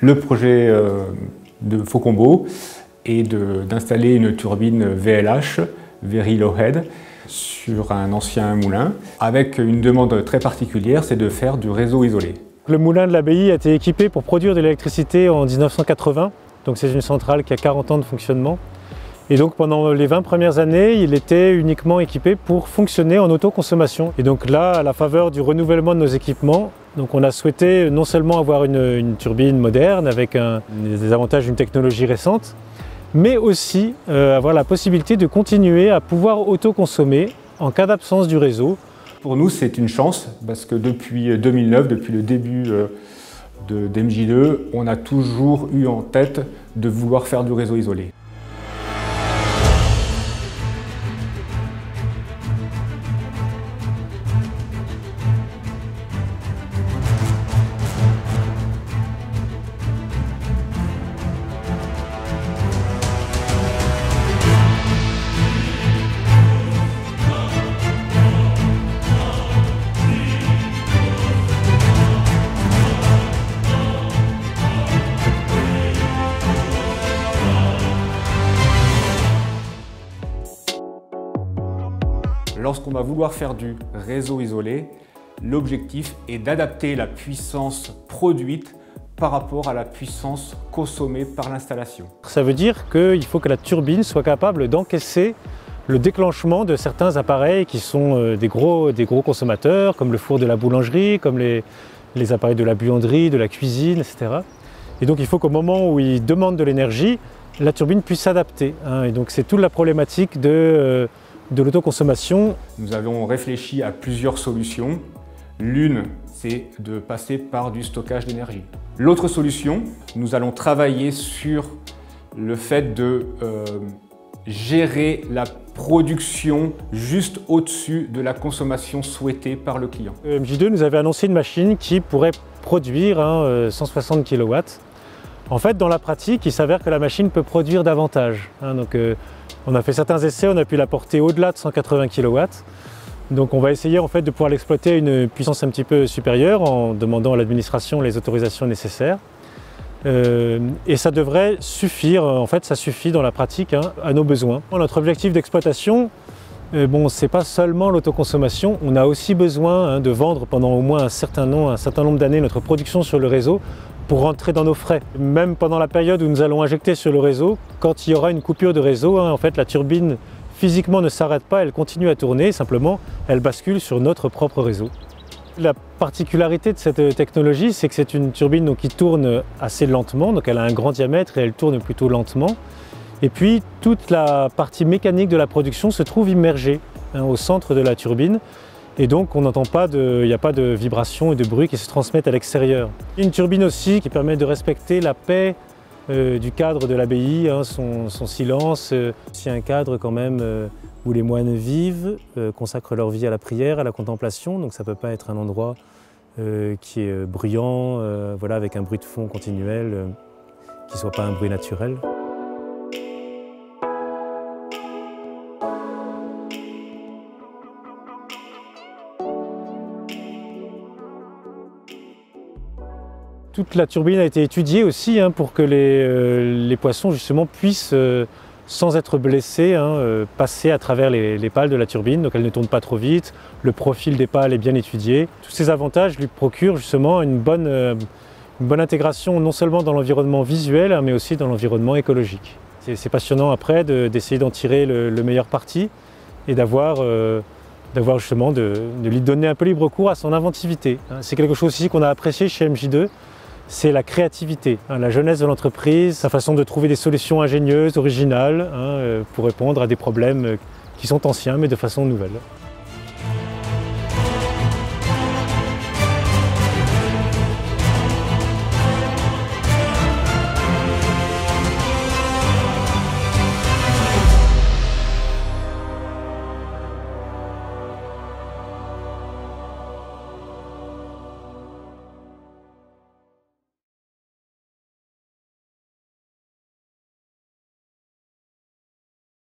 Le projet de Faucombault est d'installer une turbine VLH, Very Low Head, sur un ancien moulin, avec une demande très particulière, c'est de faire du réseau isolé. Le moulin de l'abbaye a été équipé pour produire de l'électricité en 1980, donc c'est une centrale qui a 40 ans de fonctionnement. Et donc pendant les 20 premières années, il était uniquement équipé pour fonctionner en autoconsommation. Et donc là, à la faveur du renouvellement de nos équipements, donc on a souhaité non seulement avoir une turbine moderne avec des avantages d'une technologie récente, mais aussi avoir la possibilité de continuer à pouvoir autoconsommer en cas d'absence du réseau. Pour nous, c'est une chance parce que depuis 2009, depuis le début d'MJ2, on a toujours eu en tête de vouloir faire du réseau isolé. Lorsqu'on va vouloir faire du réseau isolé, l'objectif est d'adapter la puissance produite par rapport à la puissance consommée par l'installation. Ça veut dire qu'il faut que la turbine soit capable d'encaisser le déclenchement de certains appareils qui sont des gros consommateurs, comme le four de la boulangerie, comme les appareils de la buanderie, de la cuisine, etc. Et donc il faut qu'au moment où ils demandent de l'énergie, la turbine puisse s'adapter. Et donc c'est toute la problématique de l'autoconsommation. Nous avons réfléchi à plusieurs solutions. L'une, c'est de passer par du stockage d'énergie. L'autre solution, nous allons travailler sur le fait de gérer la production juste au-dessus de la consommation souhaitée par le client. MJ2 nous avait annoncé une machine qui pourrait produire 160 kW. En fait, dans la pratique, il s'avère que la machine peut produire davantage. On a fait certains essais, on a pu la porter au-delà de 180 kW. Donc on va essayer en fait de pouvoir l'exploiter à une puissance un petit peu supérieure en demandant à l'administration les autorisations nécessaires. Et ça devrait suffire, en fait ça suffit dans la pratique à nos besoins. Notre objectif d'exploitation, c'est pas seulement l'autoconsommation, on a aussi besoin de vendre pendant au moins un certain nombre d'années notre production sur le réseau pour rentrer dans nos frais. Même pendant la période où nous allons injecter sur le réseau, quand il y aura une coupure de réseau, en fait la turbine physiquement ne s'arrête pas, elle continue à tourner, simplement elle bascule sur notre propre réseau. La particularité de cette technologie, c'est que c'est une turbine qui tourne assez lentement, donc elle a un grand diamètre et elle tourne plutôt lentement. Et puis toute la partie mécanique de la production se trouve immergée au centre de la turbine. Et donc on n'entend pas il n'y a pas de vibrations et de bruit qui se transmettent à l'extérieur. Une turbine aussi qui permet de respecter la paix du cadre de l'abbaye, son silence. C'est un cadre quand même où les moines vivent, consacrent leur vie à la prière, à la contemplation, donc ça ne peut pas être un endroit qui est bruyant, avec un bruit de fond continuel, qui ne soit pas un bruit naturel. Toute la turbine a été étudiée aussi pour que les poissons justement puissent, sans être blessés, passer à travers les pales de la turbine, donc elle ne tourne pas trop vite, le profil des pales est bien étudié. Tous ces avantages lui procurent justement une bonne intégration non seulement dans l'environnement visuel, mais aussi dans l'environnement écologique. C'est passionnant après d'essayer d'en tirer le meilleur parti et d'avoir justement de lui donner un peu libre cours à son inventivité. C'est quelque chose aussi qu'on a apprécié chez MJ2. C'est la créativité, la jeunesse de l'entreprise, sa façon de trouver des solutions ingénieuses, originales, pour répondre à des problèmes qui sont anciens mais de façon nouvelle.